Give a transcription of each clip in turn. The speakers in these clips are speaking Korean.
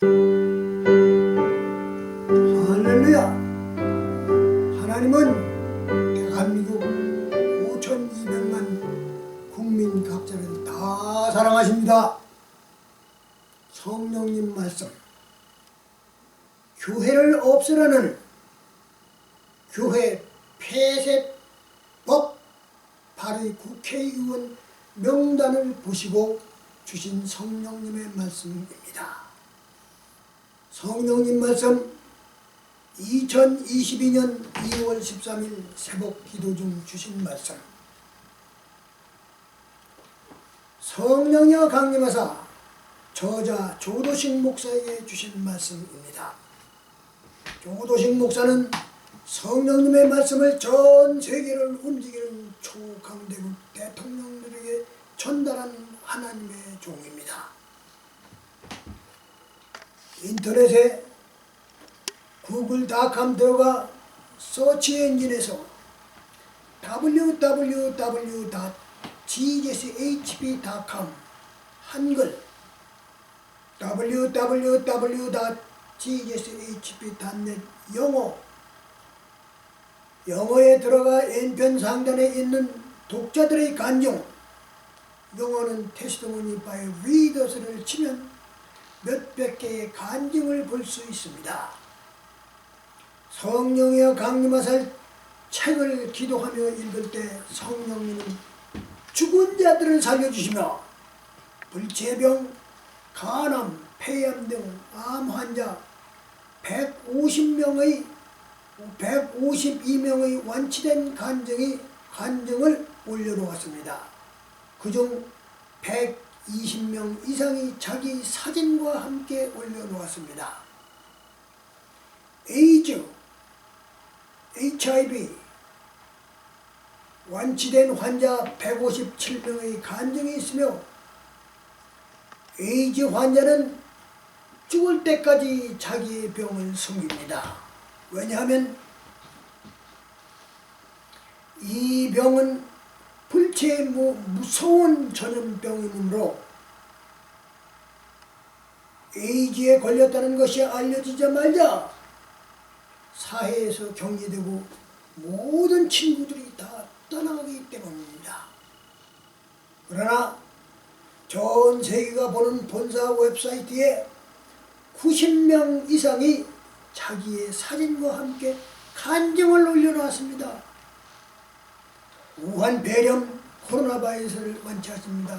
할렐루야! 하나님은 대한민국 5,200만 국민 각자를 다 사랑하십니다. 성령님 말씀, 교회를 없애라는 교회 폐쇄법 발의 국회의원 명단을 보시고 주신 성령님의 말씀입니다. 성령님 말씀 2022년 2월 13일 새벽 기도 중 주신 말씀. 성령여 강림하사 저자 조도식 목사에게 주신 말씀입니다. 조도식 목사는 성령님의 말씀을 전 세계를 움직이는 초강대국 대통령들에게 전달한 하나님의 종입니다. 인터넷에 구글.com 들어가 서치 엔진에서 www.gshp.com 한글 www.gshp.net 영어에 들어가 왼편 상단에 있는 독자들의 간증, 영어는 테스티모니 바이 리더스를 치면 몇백 개의 간증을 볼 수 있습니다. 성령이여 강림하사 책을 기도하며 읽을 때 성령님은 죽은 자들을 살려주시며 불치병, 간암, 폐암 등 암 환자 152명의 완치된 간증을 올려놓았습니다. 그중 120명 이상이 자기 사진과 함께 올려놓았습니다. 에이즈, HIV, 완치된 환자 157명의 간증이 있으며 에이즈 환자는 죽을 때까지 자기의 병을 숨깁니다. 왜냐하면 이 병은 불체의 무서운 전염병이므로 에이즈에 걸렸다는 것이 알려지자마자 사회에서 격리되고 모든 친구들이 다 떠나가기 때문입니다. 그러나 전 세계가 보는 본사 웹사이트에 90명 이상이 자기의 사진과 함께 간증을 올려놓았습니다. 우한 폐렴, 코로나 바이러스를 완치하십니다.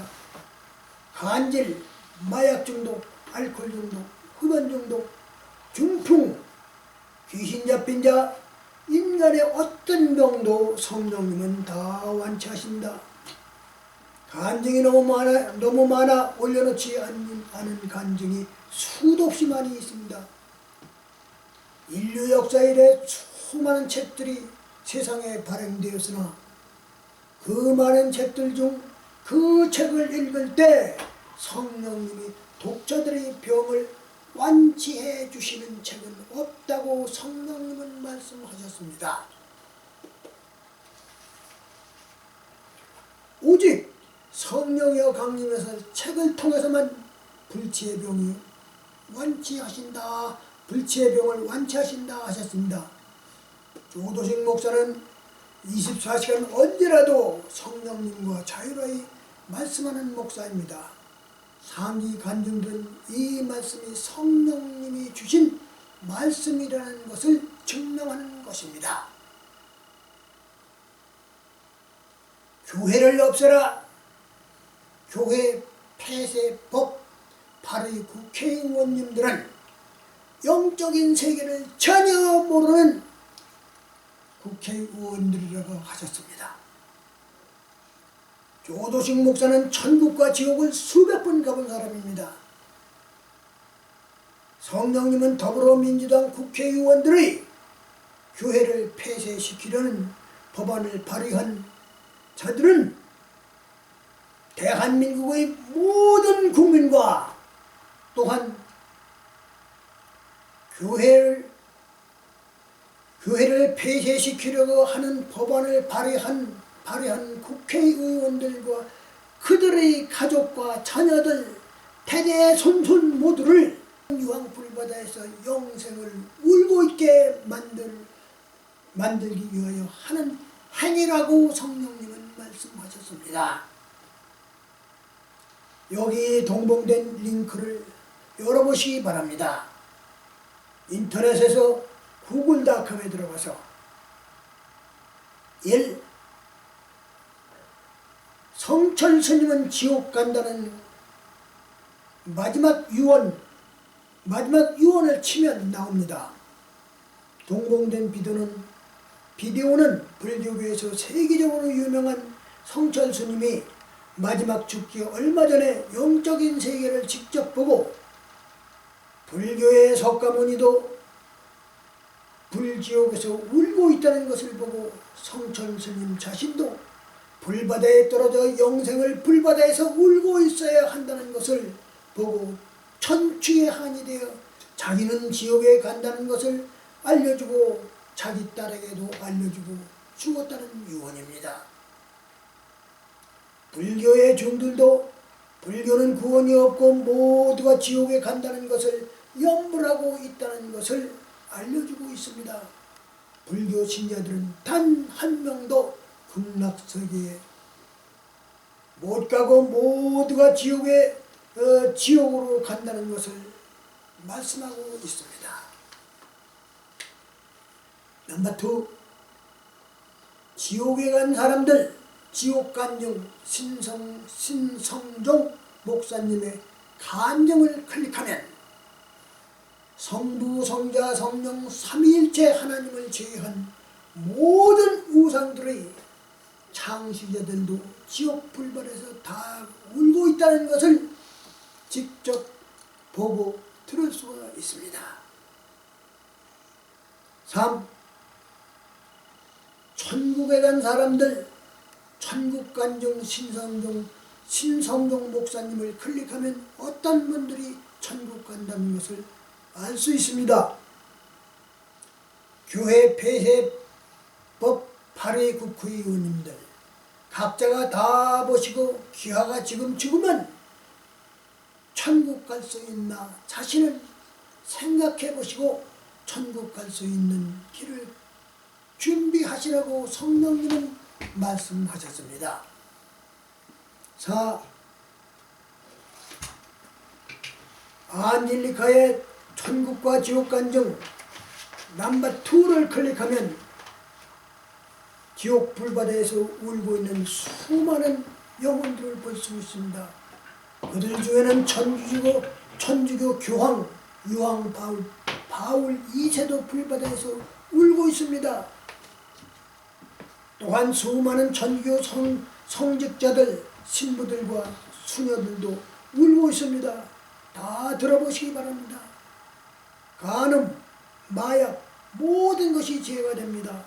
간질, 마약 중독, 알코올 중독, 흡연 중독, 중풍, 귀신 잡힌 자, 인간의 어떤 병도 성령님은 다 완치하십니다. 간증이 너무 많아 올려놓지 않은 간증이 수도 없이 많이 있습니다. 인류 역사 이래 수많은 책들이 세상에 발행되었으나 그 많은 책들 중 그 책을 읽을 때 성령님이 독자들의 병을 완치해 주시는 책은 없다고 성령님은 말씀하셨습니다. 오직 성령이여 강림하사 책을 통해서만 불치의 병이 완치하신다, 불치의 병을 완치하신다 하셨습니다. 조도식 목사는 24시간 언제라도 성령님과 자유로이 말씀하는 목사입니다. 상기 간증들은 이 말씀이 성령님이 주신 말씀이라는 것을 증명하는 것입니다. 교회를 없애라. 교회 폐쇄법 발의 국회의원님들은 영적인 세계를 전혀 모르는 국회의원들이라고 하셨습니다. 조도식 목사는 천국과 지옥을 수백 번 가본 사람입니다. 성령님은 더불어민주당 국회의원들의 교회를 폐쇄시키려는 법안을 발의한 자들은 대한민국의 모든 국민과 또한 교회를 폐쇄시키려고 하는 법안을 발의한 국회의원들과 그들의 가족과 자녀들 대대손손 모두를 유황 불바다에서 영생을 울고 있게 만들기 위하여 하는 행위라고 성령님은 말씀하셨습니다. 여기 동봉된 링크를 열어보시기 바랍니다. 인터넷에서 구글닷컴에 들어가서 1. 성철 스님은 지옥 간다는 마지막 유언을 치면 나옵니다. 동봉된 비디오는 불교계에서 세계적으로 유명한 성철 스님이 마지막 죽기 얼마 전에 영적인 세계를 직접 보고 불교의 석가모니도 불지옥에서 울고 있다는 것을 보고 성철 스님 자신도 불바다에 떨어져 영생을 불바다에서 울고 있어야 한다는 것을 보고 천추의 한이 되어 자기는 지옥에 간다는 것을 알려주고 자기 딸에게도 알려주고 죽었다는 유언입니다. 불교의 종들도 불교는 구원이 없고 모두가 지옥에 간다는 것을 염불하고 있다는 것을 알려주고 있습니다. 불교 신자들은 단 한 명도 극락세계에 못 가고 모두가 지옥으로 간다는 것을 말씀하고 있습니다. 넘버 2. 지옥에 간 사람들, 지옥 간증 신성종 목사님의 간증을 클릭하면 성부, 성자, 성령 삼위일체 하나님을 제외한 모든 우상들의 창시자들도 지옥 불바다에서 다 울고 있다는 것을 직접 보고 들을 수가 있습니다. 3. 천국에 간 사람들, 천국간증 신성종 목사님을 클릭하면 어떤 분들이 천국 간다는 것을 알 수 있습니다. 교회 폐쇄법 발의 국회의원님들 각자가 다 보시고 귀하가 지금 죽으면 천국 갈 수 있나 자신을 생각해 보시고 천국 갈 수 있는 길을 준비하시라고 성령님은 말씀하셨습니다. 4. 안젤리카의 천국과 지옥 간증 넘버 2를 클릭하면 지옥 불바다에서 울고 있는 수많은 영혼들을 볼 수 있습니다. 그들 중에는 천주교 교황 유황 바울 2세도 불바다에서 울고 있습니다. 또한 수많은 천주교 성직자들, 신부들과 수녀들도 울고 있습니다. 다 들어보시기 바랍니다. 간음, 마약, 모든 것이 죄가 됩니다.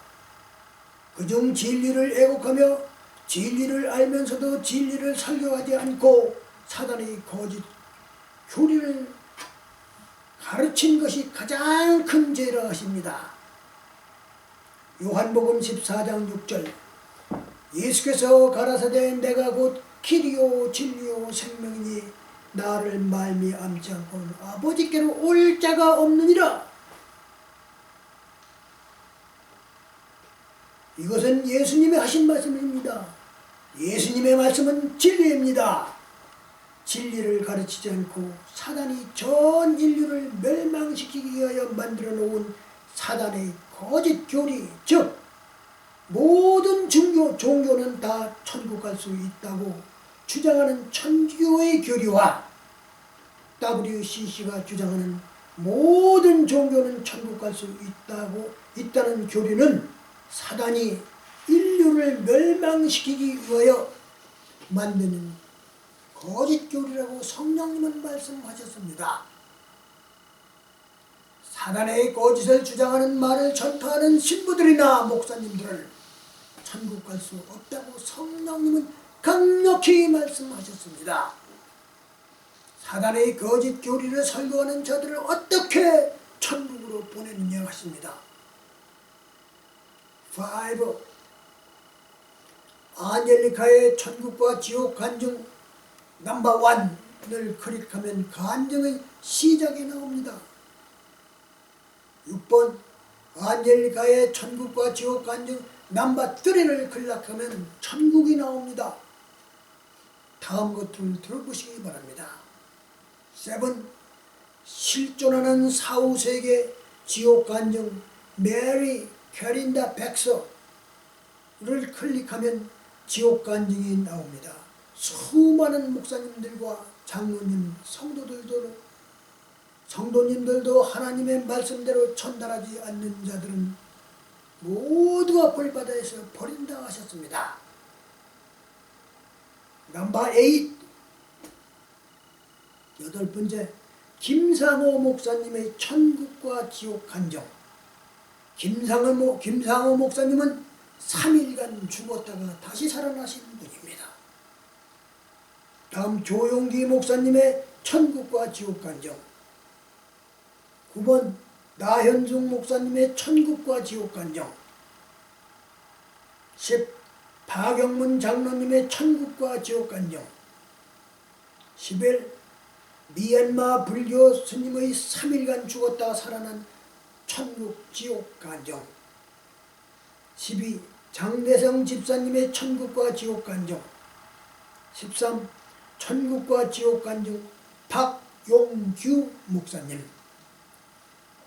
그중 진리를 애곡하며 진리를 알면서도 진리를 설교하지 않고 사단의 거짓 교리를 가르친 것이 가장 큰 죄라 하십니다. 요한복음 14장 6절 예수께서 가라사대 내가 곧 길이요 진리요 생명이니 나를 말미암지 않고는 아버지께로 올 자가 없느니라. 이것은 예수님이 하신 말씀입니다. 예수님의 말씀은 진리입니다. 진리를 가르치지 않고 사단이 전 인류를 멸망시키기 위하여 만들어 놓은 사단의 거짓 교리, 즉 모든 종교는 다 천국 갈 수 있다고 주장하는 천주교의 교리와 WCC가 주장하는 모든 종교는 천국 갈 수 있다는 교리는 사단이 인류를 멸망시키기 위하여 만드는 거짓 교리라고 성령님은 말씀하셨습니다. 사단의 거짓을 주장하는 말을 전파하는 신부들이나 목사님들은 천국 갈 수 없다고 성령님은 강력히 말씀하셨습니다. 사단의 거짓 교리를 설교하는 자들을 어떻게 천국으로 보내느냐 하십니다. 5. 안젤리카의 천국과 지옥 간증 넘버 1 클릭하면 간증의 시작이 나옵니다. 6번 안젤리카의 천국과 지옥 간증 넘버 3를 클릭하면 천국이 나옵니다. 다음 것들을 들어보시기 바랍니다. 7. 실존하는 사후세계 지옥 간증 메리 캐린다 백서를 클릭하면 지옥 간증이 나옵니다. 수많은 목사님들과 장로님, 성도님들도 하나님의 말씀대로 전달하지 않는 자들은 모두가 벌바다에서 버린다 하셨습니다. 넘버 8. 8번째 김상호 목사님의 천국과 지옥 간증. 김상호 목사님은 3일간 죽었다가 다시 살아나신 분입니다. 다음 조용기 목사님의 천국과 지옥 간증. 9번 나현중 목사님의 천국과 지옥 간증. 10. 박영문 장로님의 천국과 지옥 간증. 11. 미얀마 불교 스님의 3일간 죽었다 살아난 천국 지옥 간증. 12. 장대성 집사님의 천국과 지옥 간증. 13. 천국과 지옥 간증 박용규 목사님.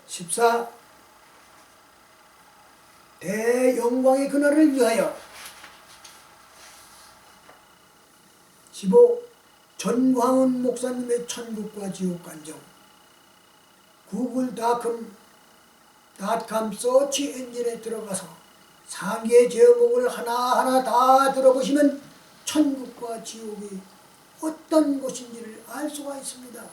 14. 대영광의 그날을 위하여. 15. 전광훈 목사님의 천국과 지옥 간증. 구글닷컴 서치 엔진에 들어가서 상계의 제목을 하나하나 다 들어보시면 천국과 지옥이 어떤 곳인지를 알 수가 있습니다.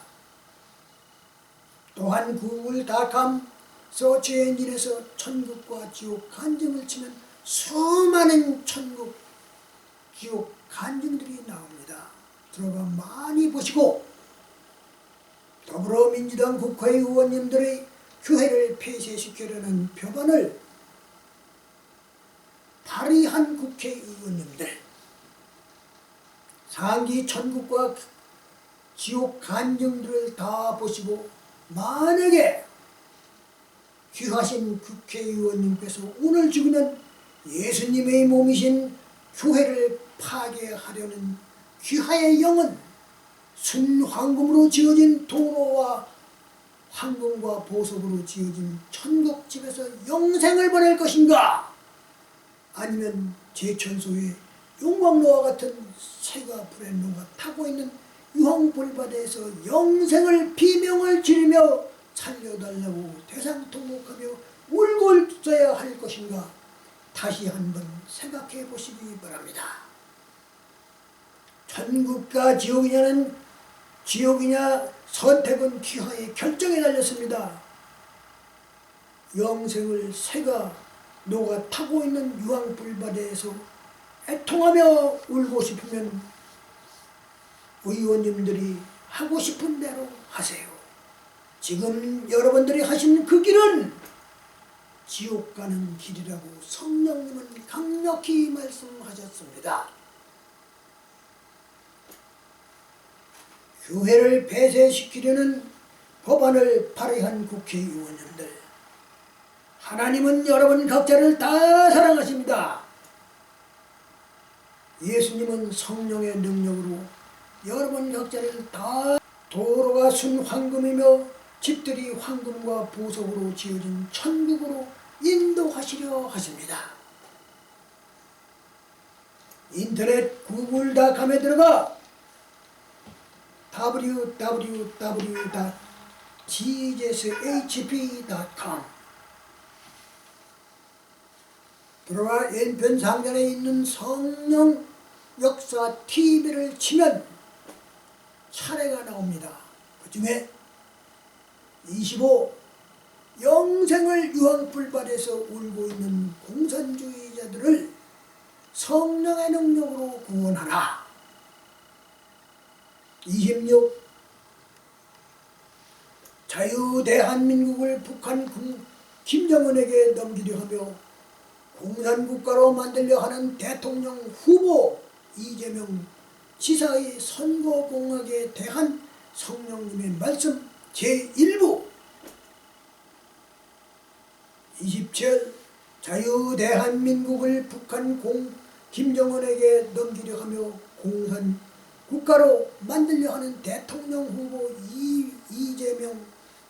또한 구글닷컴 서치 엔진에서 천국과 지옥 간증을 치면 수많은 천국, 지옥 간증들이 나옵니다. 들어가 많이 보시고 더불어민주당 국회의원님들의 교회를 폐쇄시키려는 표본을 발의한 국회의원님들, 상기 천국과 지옥 간증들을 다 보시고 만약에 귀하신 국회의원님께서 오늘 죽으면 예수님의 몸이신 교회를 파괴하려는 귀하의 영은 순황금으로 지어진 도로와 황금과 보석으로 지어진 천국집에서 영생을 보낼 것인가? 아니면 제천소의 용광로와 같은 새가 불의 노가 타고 있는 유황불바다에서 영생을 비명을 지르며 살려달라고 대상통곡하며 울고 있어야 할 것인가? 다시 한번 생각해 보시기 바랍니다. 천국과 지옥이냐 선택은 귀하의 결정에 달렸습니다. 영생을 새가 노가 타고 있는 유황불바다에서 애통하며 울고 싶으면 의원님들이 하고 싶은 대로 하세요. 지금 여러분들이 하신 그 길은 지옥 가는 길이라고 성령님은 강력히 말씀하셨습니다. 교회를 폐쇄시키려는 법안을 발의한 국회의원님들, 하나님은 여러분 각자를 다 사랑하십니다. 예수님은 성령의 능력으로 여러분 각자를 다 도로가 순황금이며 집들이 황금과 보석으로 지어진 천국으로 인도하시려 하십니다. 인터넷 구글닷컴에 들어가 www.jesushp.com 들어가 왼편 상단에 있는 성령 역사 TV를 치면 차례가 나옵니다. 그 중에 25 영생을 유황불바다에서 울고 있는 공산주의자들을 성령의 능력으로 구원하라. 26 자유대한민국을 북한 김정은에게 넘기려 하며 공산국가로 만들려 하는 대통령 후보 이재명 지사의 선거공약에 대한 성령님의 말씀 제1부 27 자유대한민국을 북한 김정은에게 넘기려 하며 공산 국가로 만들려 하는 대통령 후보 이재명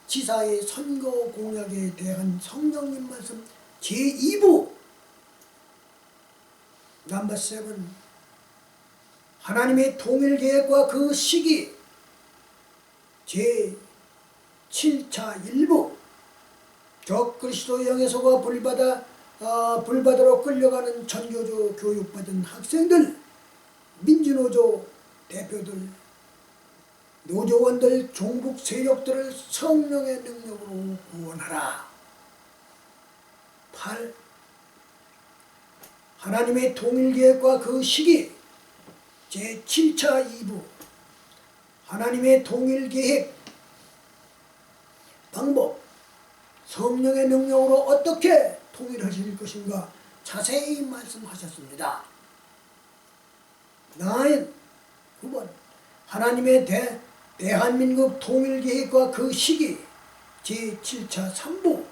지사의 선거 공약에 대한 성령님 말씀 제2부 넘버 7 하나님의 통일계획과 그 시기 제7차 1부 적그리스도 영에서가 불바다로 끌려가는 전교조 교육받은 학생들, 민주노조 대표들, 노조원들, 종북 세력들을 성령의 능력으로 구원하라. 8. 하나님의 통일계획과 그 시기 제7차 2부 하나님의 통일계획 방법 성령의 능력으로 어떻게 통일하실 것인가 자세히 말씀하셨습니다. 9번 하나님의 대한민국 통일계획과 그 시기 제7차 3부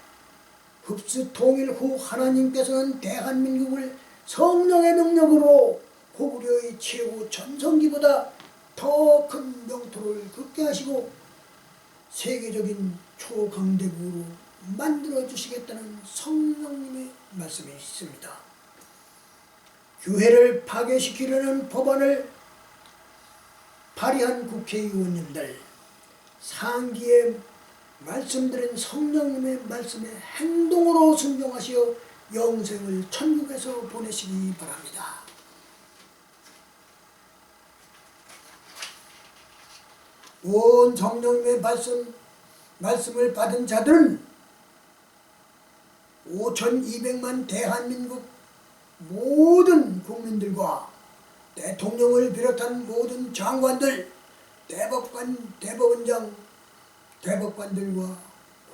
흡수 통일 후 하나님께서는 대한민국을 성령의 능력으로 고구려의 최후 전성기보다 더 큰 영토를 걷게 하시고 세계적인 초강대국으로 만들어 주시겠다는 성령님의 말씀이 있습니다. 교회를 파괴시키려는 법안을 발의한 국회의원님들, 상기에 말씀드린 성령님의 말씀에 행동으로 순종하시어 영생을 천국에서 보내시기 바랍니다. 온 성령님의 말씀을 받은 자들은 5,200만 대한민국 모든 국민들과 대통령을 비롯한 모든 장관들, 대법원장, 대법관들과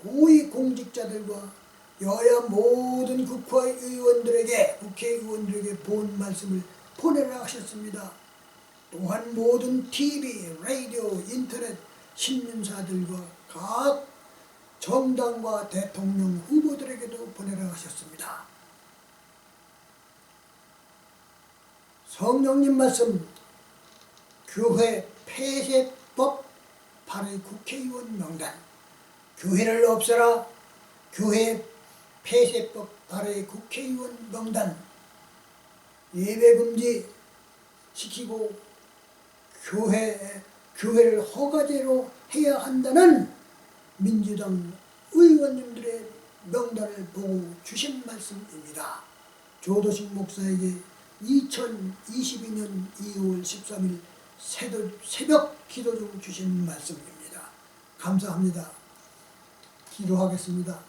고위공직자들과 여야 모든 국회의원들에게 본 말씀을 보내라 하셨습니다. 또한 모든 TV, 라디오, 인터넷, 신문사들과 각 정당과 대통령 후보들에게도 보내라 하셨습니다. 성령님 말씀 교회 폐쇄법 발의 국회의원 명단 교회를 없애라 교회 폐쇄법 발의 국회의원 명단 예배금지 시키고 교회를 허가제로 해야 한다는 민주당 의원님들의 명단을 보고 주신 말씀입니다. 조도식 목사에게 2022년 2월 13일 새벽 기도 중 주신 말씀입니다. 감사합니다. 기도하겠습니다.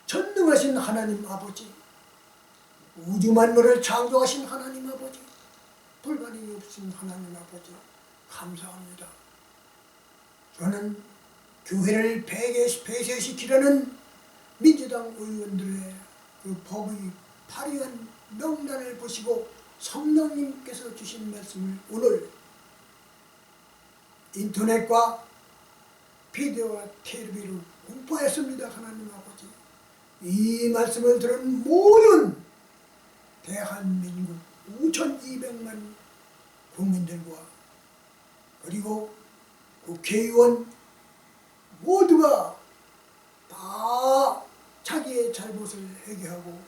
전능하신 하나님 아버지, 우주 만물을 창조하신 하나님 아버지, 불가능이 없으신 하나님 아버지, 감사합니다. 저는 교회를 폐쇄시키려는 민주당 의원들의 그 법의 발의한 명단을 보시고 성령님께서 주신 말씀을 오늘 인터넷과 비디오와 텔레비로 공부했습니다. 하나님 아버지, 이 말씀을 들은 모든 대한민국 5,200만 국민들과 그리고 국회의원 모두가 다 자기의 잘못을 회개하고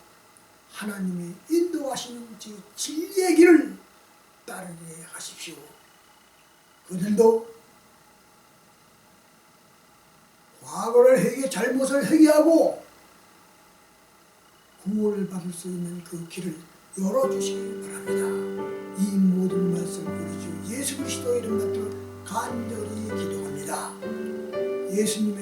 하나님이 인도하시는 진리의 길을 따르게 하십시오. 그들도 과거를 잘못을 회개하고 구원을 받을 수 있는 그 길을 열어주시기 바랍니다. 이 모든 말씀 우리 주 예수 그리스도의 이름 받들어 간절히 기도합니다. 예수님의